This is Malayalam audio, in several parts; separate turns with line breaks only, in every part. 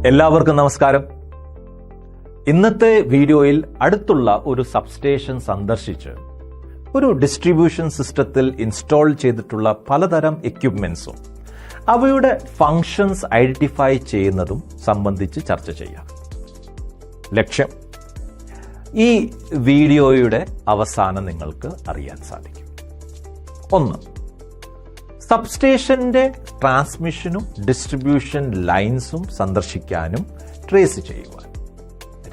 എല്ലാവർക്കും നമസ്കാരം. ഇന്നത്തെ വീഡിയോയിൽ അടുത്തുള്ള ഒരു സബ്സ്റ്റേഷൻ സന്ദർശിച്ച് ഒരു ഡിസ്ട്രിബ്യൂഷൻ സിസ്റ്റത്തിൽ ഇൻസ്റ്റാൾ ചെയ്തിട്ടുള്ള പലതരം എക്യുപ്മെന്റ്സും അവയുടെ ഫങ്ഷൻസ് ഐഡന്റിഫൈ ചെയ്യുന്നതും സംബന്ധിച്ച് ചർച്ച ചെയ്യാം. ലക്ഷ്യം ഈ വീഡിയോയുടെ അവസാനം നിങ്ങൾക്ക് അറിയാൻ സാധിക്കും. 1. സബ്സ്റ്റേഷന്റെ ട്രാൻസ്മിഷനും ഡിസ്ട്രിബ്യൂഷൻ ലൈൻസും സന്ദർശിക്കാനും ട്രേസ് ചെയ്യുവാൻ.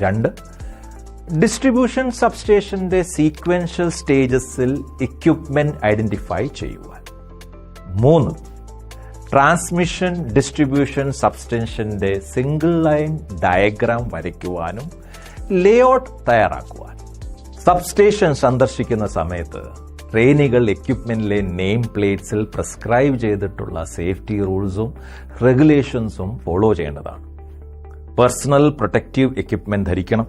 2. ഡിസ്ട്രിബ്യൂഷൻ സബ്സ്റ്റേഷന്റെ സീക്വൻഷ്യൽ സ്റ്റേജസിൽ എക്യുപ്മെന്റ് ഐഡന്റിഫൈ ചെയ്യുവാൻ. 3. ട്രാൻസ്മിഷൻ ഡിസ്ട്രിബ്യൂഷൻ സബ്സ്റ്റേഷന്റെ സിംഗിൾ ലൈൻ ഡയഗ്രാം വരയ്ക്കുവാനും ലേഔട്ട് തയ്യാറാക്കുവാൻ. സബ്സ്റ്റേഷൻ സന്ദർശിക്കുന്ന സമയത്ത് ട്രെയിനികൾ എക്യുപ്മെന്റിലെ നെയിം പ്ലേറ്റ്സിൽ പ്രിസ്ക്രൈബ് ചെയ്തിട്ടുള്ള സേഫ്റ്റി റൂൾസും റെഗുലേഷൻസും ഫോളോ ചെയ്യേണ്ടതാണ്. പേഴ്സണൽ പ്രൊട്ടക്റ്റീവ് എക്യുപ്മെന്റ് ധരിക്കണം.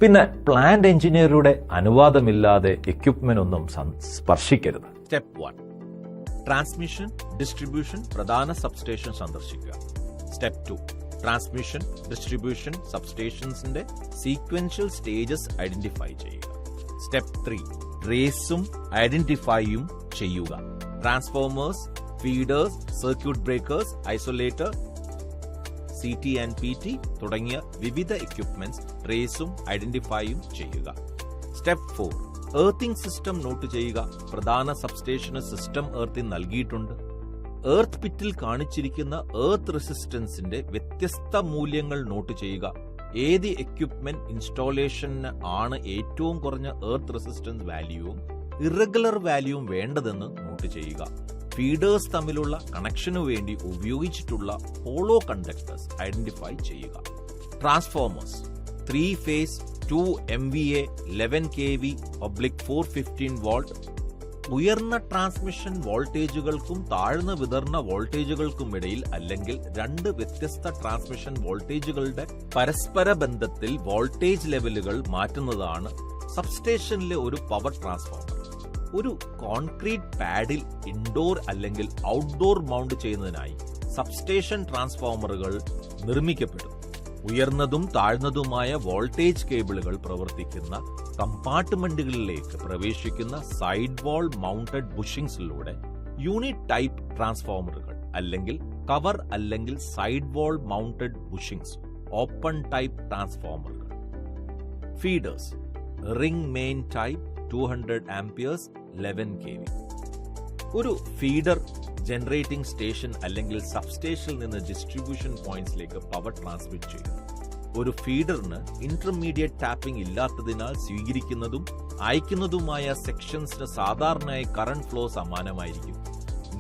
പിന്നെ പ്ലാന്റ് എഞ്ചിനീയറുടെ അനുവാദമില്ലാതെ എക്യുപ്മെന്റ് ഒന്നും സ്പർശിക്കരുത്. സ്റ്റെപ്പ് 1. ട്രാൻസ്മിഷൻ ഡിസ്ട്രിബ്യൂഷൻ പ്രധാന സബ്സ്റ്റേഷൻ സന്ദർശിക്കുക. സ്റ്റെപ്പ് 2. ട്രാൻസ്മിഷൻ ഡിസ്ട്രിബ്യൂഷൻ സബ്സ്റ്റേഷൻസിന്റെ സീക്വൻഷ്യൽ സ്റ്റേജസ് ഐഡന്റിഫൈ ചെയ്യുക. സ്റ്റെപ്പ് 3. ട്രേസും ഐഡന്റിഫൈയും ചെയ്യുക. Transformers, feeders, circuit breakers, isolator, CT and PT തുടങ്ങിയ വിവിധ എക്യുപ്മെന്റ്സ് ട്രേസും ഐഡന്റിഫൈയും ചെയ്യുക. സ്റ്റെപ്പ് 4. എർത്തിംഗ് സിസ്റ്റം നോട്ട് ചെയ്യുക. പ്രധാന സബ്സ്റ്റേഷന് സിസ്റ്റം എർത്തിംഗ് നൽകിയിട്ടുണ്ട്. എർത്ത് പിറ്റിൽ കാണിച്ചിരിക്കുന്ന എർത്ത് റെസിസ്റ്റൻസിന്റെ വ്യത്യസ്ത മൂല്യങ്ങൾ നോട്ട് ചെയ്യുക. ഏത് എക്യുപ്മെന്റ് ഇൻസ്റ്റാളേഷന് ആണ് ഏറ്റവും കുറഞ്ഞ എർത്ത് റെസിസ്റ്റൻസ് വാല്യൂവും ഇറഗുലർ വാല്യൂവും വേണ്ടതെന്ന് നോട്ട് ചെയ്യുക. ഫീഡേഴ്സ് തമ്മിലുള്ള കണക്ഷനു വേണ്ടി ഉപയോഗിച്ചിട്ടുള്ള ഹോളോ കണ്ടക്ടേഴ്സ് ഐഡന്റിഫൈ ചെയ്യുക. Transformers 3 phase 2 MVA 11 kV / 415 volt. ഉയർന്ന ട്രാൻസ്മിഷൻ വോൾട്ടേജുകൾക്കും താഴ്ന്ന വിതരണ വോൾട്ടേജുകൾക്കുമിടയിൽ അല്ലെങ്കിൽ രണ്ട് വ്യത്യസ്ത ട്രാൻസ്മിഷൻ വോൾട്ടേജുകളുടെ പരസ്പര ബന്ധത്തിൽ വോൾട്ടേജ് ലെവലുകൾ മാറ്റുന്നതാണ് സബ്സ്റ്റേഷനിലെ ഒരു പവർ ട്രാൻസ്ഫോമർ. ഒരു കോൺക്രീറ്റ് പാഡിൽ ഇൻഡോർ അല്ലെങ്കിൽ ഔട്ട്ഡോർ മൗണ്ട് ചെയ്യുന്നതിനായി സബ്സ്റ്റേഷൻ ട്രാൻസ്ഫോമറുകൾ നിർമ്മിക്കപ്പെടും. ഉയർന്നതും താഴ്ന്നതുമായ വോൾട്ടേജ് കേബിളുകൾ പ്രവർത്തിക്കുന്ന കമ്പാർട്ട്മെന്റുകളിലേക്ക് പ്രവേശിക്കുന്ന സൈഡ് വാൾ മൗണ്ടഡ് ബുഷിംഗ്സിലൂടെ യൂണിറ്റ് ടൈപ്പ് ട്രാൻസ്ഫോമറുകൾ അല്ലെങ്കിൽ കവർ അല്ലെങ്കിൽ side wall mounted bushings open type ട്രാൻസ്ഫോമറുകൾ. Feeders ring main type 200 amperes 11 kV. ഒരു ഫീഡർ ജനറേറ്റിംഗ് സ്റ്റേഷൻ അല്ലെങ്കിൽ സബ്സ്റ്റേഷനിൽ നിന്ന് ഡിസ്ട്രിബ്യൂഷൻ പോയിന്റ്സിലേക്ക് പവർ ട്രാൻസ്മിറ്റ് ചെയ്യും. ഒരു ഫീഡറിന് ഇന്റർമീഡിയറ്റ് ടാപ്പിംഗ് ഇല്ലാത്തതിനാൽ സ്വീകരിക്കുന്നതും അയക്കുന്നതുമായ സെക്ഷൻസിന് സാധാരണയായി കറന്റ് ഫ്ലോ സമാനമായിരിക്കും.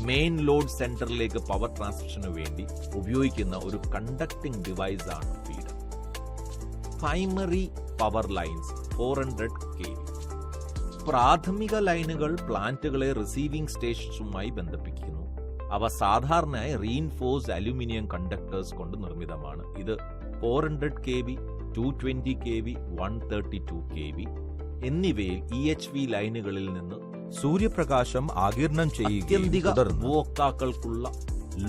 മെയിൻ ലോഡ് സെന്ററിലേക്ക് പവർ ട്രാൻസ്മിഷന് വേണ്ടി ഉപയോഗിക്കുന്ന ഒരു കണ്ടക്ടിംഗ് ഡിവൈസ് ആണ് feeder. Primary power lines 400 kV. പ്രാഥമിക ലൈനുകൾ പ്ലാന്റുകളെ റിസീവിംഗ് സ്റ്റേഷൻസുമായി ബന്ധിപ്പിക്കുന്നു. അവ സാധാരണയായി റീഇൻഫോഴ്സ്ഡ് അലുമിനിയം കണ്ടക്ടേഴ്സ് കൊണ്ട് നിർമ്മിതമാണ്. ഇത് 400 kV, 220 kV, 132 kV എന്നിവയിൽ EHV ലൈനുകളിൽ നിന്ന് സൂര്യപ്രകാശം ആഗിരണം ചെയ്യുക. ഉപഭോക്താക്കൾക്കുള്ള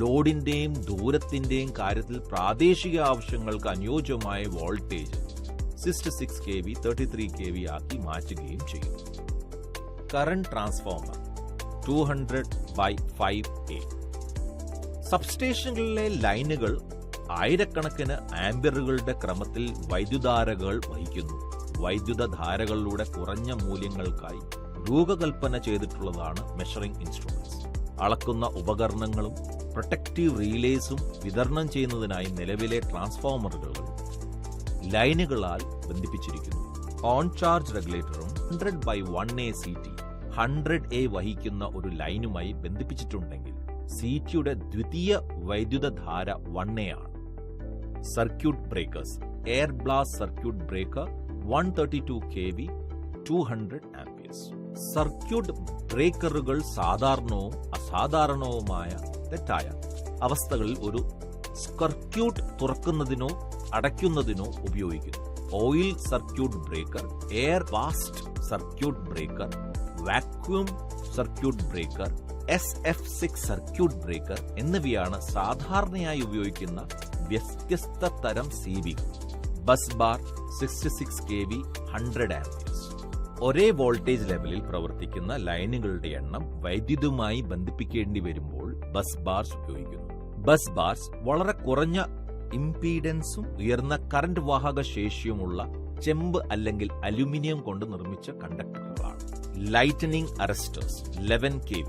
ലോഡിന്റെയും ദൂരത്തിന്റെയും കാര്യത്തിൽ പ്രാദേശിക ആവശ്യങ്ങൾക്ക് അനുയോജ്യമായ വോൾട്ടേജ് 66 kV, 33 kV ആക്കി മാറ്റുകയും ചെയ്യും. Current transformer 200/5A. സബ്സ്റ്റേഷനുകളിലെ ലൈനുകൾ ആയിരക്കണക്കിന് ആംപിയറുകളുടെ ക്രമത്തിൽ വൈദ്യുതധാരകൾ വഹിക്കുന്നു. വൈദ്യുതധാരകളുടെ കുറഞ്ഞ മൂല്യങ്ങൾക്കായി രൂപകൽപ്പന ചെയ്തിട്ടുള്ളതാണ് മെഷറിംഗ് ഇൻസ്ട്രുമെന്റ്സ്. അളക്കുന്ന ഉപകരണങ്ങളും പ്രൊട്ടക്റ്റീവ് റീലേസും വിതരണം ചെയ്യുന്നതിനായി നിലവിലെ ട്രാൻസ്ഫോമറുകൾ ലൈനുകളാൽ ബന്ധിപ്പിച്ചിരിക്കുന്നു. On charge റെഗുലേറ്ററും 100/1A CT 100A വഹിക്കുന്ന ഒരു ലൈനുമായി ബന്ധിപ്പിച്ചിട്ടുണ്ടെങ്കിൽ CTയുടെ ദ്വിതീയ വൈദ്യുതധാര 1A ആണ്. Circuit breakers air blast circuit breaker 132 kV 200 amperes. Circuit ബ്രേക്കറുകൾ സാധാരണവും അസാധാരണവുമായ തെറ്റായ അവസ്ഥകളിൽ ഒരു സർക്യൂട്ട് തുറക്കുന്നതിനോ അടയ്ക്കുന്നതിനോ ഉപയോഗിക്കുന്നു. Oil circuit breaker, air fast circuit breaker, vacuum circuit breaker, SF6 circuit breaker എന്നിവയാണ് സാധാരണയായി ഉപയോഗിക്കുന്ന വ്യത്യസ്ത തരം CB, bus bar 66 kV 100 amperes. ഒരേ വോൾട്ടേജ് ലെവലിൽ പ്രവർത്തിക്കുന്ന ലൈനുകളുടെ എണ്ണം വൈദ്യുതിയുമായി ബന്ധിപ്പിക്കേണ്ടി വരുമ്പോൾ ബസ് ബാർസ് ഉപയോഗിക്കുന്നു. ബസ് ബാർസ് വളരെ കുറഞ്ഞ ഇംപീഡൻസും ഉയർന്ന കറന്റ് വാഹക ശേഷിയുമുള്ള ചെമ്പ് അല്ലെങ്കിൽ അലുമിനിയം കൊണ്ട് നിർമ്മിച്ച കണ്ടക്ടറുകളാണ്. Lightning arresters 11 kV.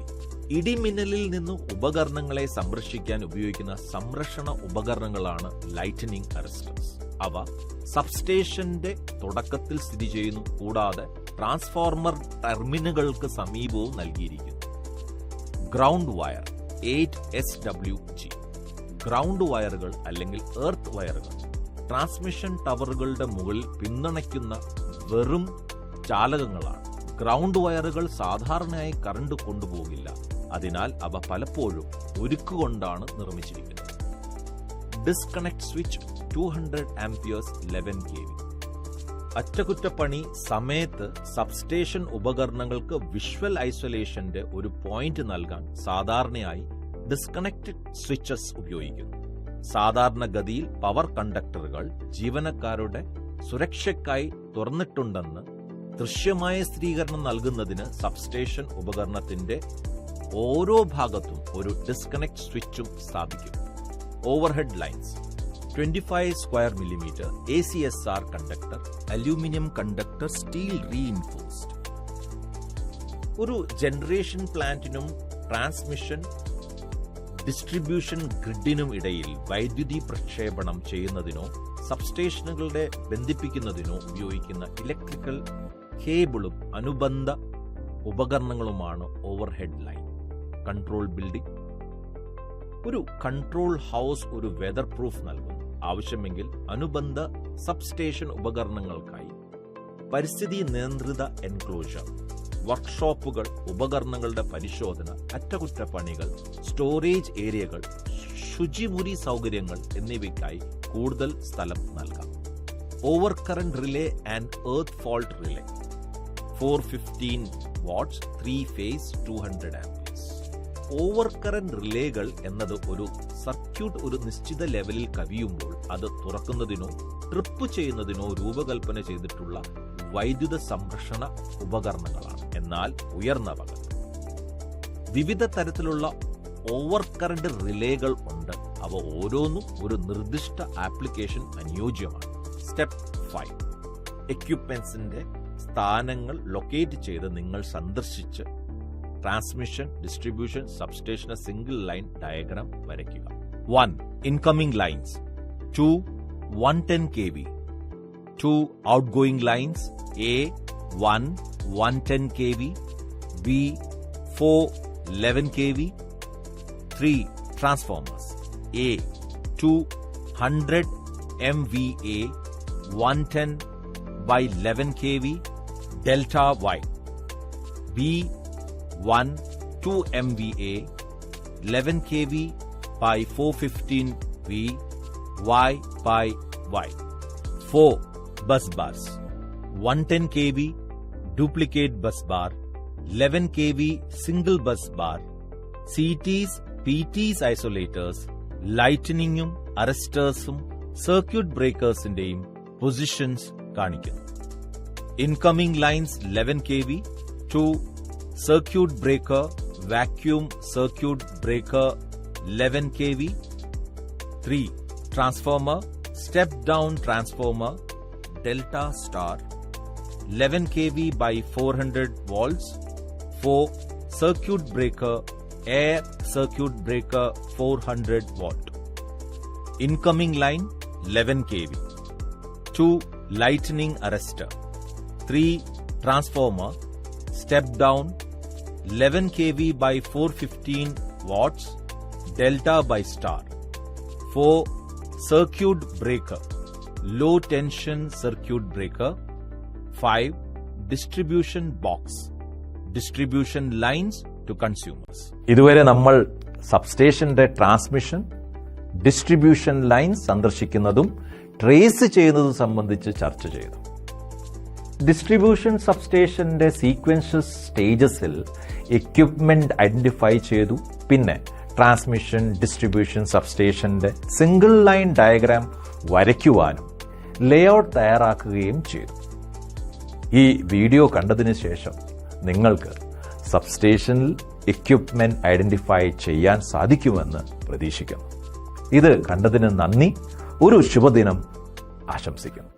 ഇടിമിന്നലിൽ നിന്ന് ഉപകരണങ്ങളെ സംരക്ഷിക്കാൻ ഉപയോഗിക്കുന്ന സംരക്ഷണ ഉപകരണങ്ങളാണ് ലൈറ്റനിങ് അറസ്റ്റേഴ്സ്. അവ സബ്സ്റ്റേഷന്റെ തുടക്കത്തിൽ സ്ഥിതി ചെയ്യുന്നു, കൂടാതെ ട്രാൻസ്ഫോർമർ ടെർമിനലുകൾക്ക് സമീപവും നൽകിയിരിക്കുന്നു. Ground wire 8SWG. ഗ്രൗണ്ട് വയറുകൾ അല്ലെങ്കിൽ എർത്ത് വയറുകൾ ട്രാൻസ്മിഷൻ ടവറുകളുടെ മുകളിൽ പിന്തുണയ്ക്കുന്ന വെറും ചാലകങ്ങളാണ്. ഗ്രൗണ്ട് വയറുകൾ സാധാരണയായി കറണ്ട് കൊണ്ടുപോകില്ല, അതിനാൽ അവ പലപ്പോഴും ഉരുക്കുകൊണ്ടാണ് നിർമ്മിച്ചിരിക്കുന്നത്. Disconnect switch 200 amperes 11 kV. അറ്റകുറ്റപ്പണി സമയത്ത് സബ്സ്റ്റേഷൻ ഉപകരണങ്ങൾക്ക് വിഷ്വൽ ഐസൊലേഷന്റെ ഒരു പോയിന്റ് നൽകാൻ സാധാരണയായി ഡിസ്കണക്റ്റഡ് സ്വിച്ചസ് ഉപയോഗിക്കുന്നു. സാധാരണഗതിയിൽ പവർ കണ്ടക്ടറുകൾ ജീവനക്കാരുടെ സുരക്ഷയ്ക്കായി തുറന്നിട്ടുണ്ടെന്ന് ദൃശ്യമായ സ്ഥിരീകരണം നൽകുന്നതിന് സബ്സ്റ്റേഷൻ ഉപകരണത്തിന്റെ ഓരോ ഭാഗത്തും ഒരു ഡിസ്കണക്ട് സ്വിച്ചും സ്ഥാപിക്കും. Overhead lines 25 square millimeter ACSR conductor, aluminium conductor, steel reinforced. ഒരു ജനറേഷൻ പ്ലാന്റിനും ട്രാൻസ്മിഷൻ ഡിസ്ട്രിബ്യൂഷൻ ഗ്രിഡിനും ഇടയിൽ വൈദ്യുതി പ്രക്ഷേപണം ചെയ്യുന്നതിനോ സബ്സ്റ്റേഷനുകളുടെ ബന്ധിപ്പിക്കുന്നതിനോ ഉപയോഗിക്കുന്ന ഇലക്ട്രിക്കൽ കേബിളും അനുബന്ധ ഉപകരണങ്ങളുമാണ് ഓവർഹെഡ് ലൈൻ. Control building. ഒരു കൺട്രോൾ ഹൗസ് ഒരു വെതർ പ്രൂഫ് നൽകുന്നു. ആവശ്യമെങ്കിൽ അനുബന്ധ സബ്സ്റ്റേഷൻ ഉപകരണങ്ങൾക്കായി പരിസ്ഥിതി നിയന്ത്രിത എൻക്ലോഷർ. വർക്ക്ഷോപ്പുകൾ, ഉപകരണങ്ങളുടെ പരിശോധന, അറ്റകുറ്റപ്പണികൾ, സ്റ്റോറേജ് ഏരിയകൾ, ശുചിമുറി സൗകര്യങ്ങൾ എന്നിവയ്ക്കായി കൂടുതൽ സ്ഥലം നൽകാം. Over current relay and earth fault relay 415 watts 3 phase 200 amperes. Over current റിലേകൾ എന്നത് ഒരു സർക്യൂട്ട് ഒരു നിശ്ചിത ലെവലിൽ കവിയുമ്പോൾ അത് തുറക്കുന്നതിനോ ട്രിപ്പ് ചെയ്യുന്നതിനോ രൂപകൽപ്പന ചെയ്തിട്ടുള്ള വൈദ്യുത സംരക്ഷണ ഉപകരണങ്ങളാണ്. എന്നാൽ ഉയർന്നവകൾ. വിവിധ തരത്തിലുള്ള ഓവർ കറന്റ് റിലേകൾ ഉണ്ട്. അവ ഓരോന്നും ഒരു നിർദ്ദിഷ്ട ആപ്ലിക്കേഷൻ അനുയോജ്യമാണ്. സ്റ്റെപ്പ് 5. എക്യുപ്മെന്റ്സിന്റെ സ്ഥാനങ്ങൾ ലൊക്കേറ്റ് ചെയ്ത് നിങ്ങൾ സന്ദർശിച്ച് transmission, distribution, substation single line diagram വരയ്ക്കുക. 1. Incoming lines 2. 110 kV. 2. Outgoing lines A 1 110 kV, B 4 11 kV. 3. Transformers A 200 MVA 110 by 11 kV delta Y. B 1 2 MVA 11 kV by 415 V Y by Y. 4. Bus bars 110 kV duplicate bus bar, 11 kV single bus bar, CTs, PTs isolators, ലൈറ്റനിങ്ങും അറസ്റ്റേഴ്സും സർക്യൂട്ട് ബ്രേക്കേഴ്സിന്റെയും പൊസിഷൻസ് കാണിക്കുന്നു. Incoming lines 11 kV, 2 circuit breaker, vacuum circuit breaker 11 kV, 3 transformer, step down transformer delta star 11 kV by 400 volts, 4 circuit breaker, air circuit breaker 400 volt. Incoming line 11 kV, 2 lightning arrestor, 3 transformer, step down 11 kV by 415 watts, delta by star, 4 circuit breaker, low tension circuit breaker, 5 distribution box, distribution lines to consumers. ഇതുവരെ നമ്മൾ സബ്സ്റ്റേഷന്റെ ട്രാൻസ്മിഷൻ, ഡിസ്ട്രിബ്യൂഷൻ ലൈൻസ് സന്ദർശിക്കുന്നതും ട്രേസ് ചെയ്യുന്നതും സംബന്ധിച്ച് ചർച്ച ചെയ്തു. ഡിസ്ട്രിബ്യൂഷൻ സബ്സ്റ്റേഷന്റെ സീക്വൻഷ്യസ് സ്റ്റേജസിൽ എക്യുപ്മെന്റ് ഐഡന്റിഫൈ ചെയ്തു. പിന്നെ ട്രാൻസ്മിഷൻ, ഡിസ്ട്രിബ്യൂഷൻ, സബ്സ്റ്റേഷന്റെ സിംഗിൾ ലൈൻ ഡയഗ്രാം വരയ്ക്കുവാനും ലേഔട്ട് തയ്യാറാക്കുകയും ചെയ്തു. ഈ വീഡിയോ കണ്ടതിന് ശേഷം നിങ്ങൾക്ക് സബ്സ്റ്റേഷനിൽ എക്യുപ്മെന്റ് ഐഡന്റിഫൈ ചെയ്യാൻ സാധിക്കുമെന്ന് പ്രതീക്ഷിക്കുന്നു. ഇത് കണ്ടതിന് നന്ദി. ഒരു ശുഭദിനം ആശംസിക്കുന്നു.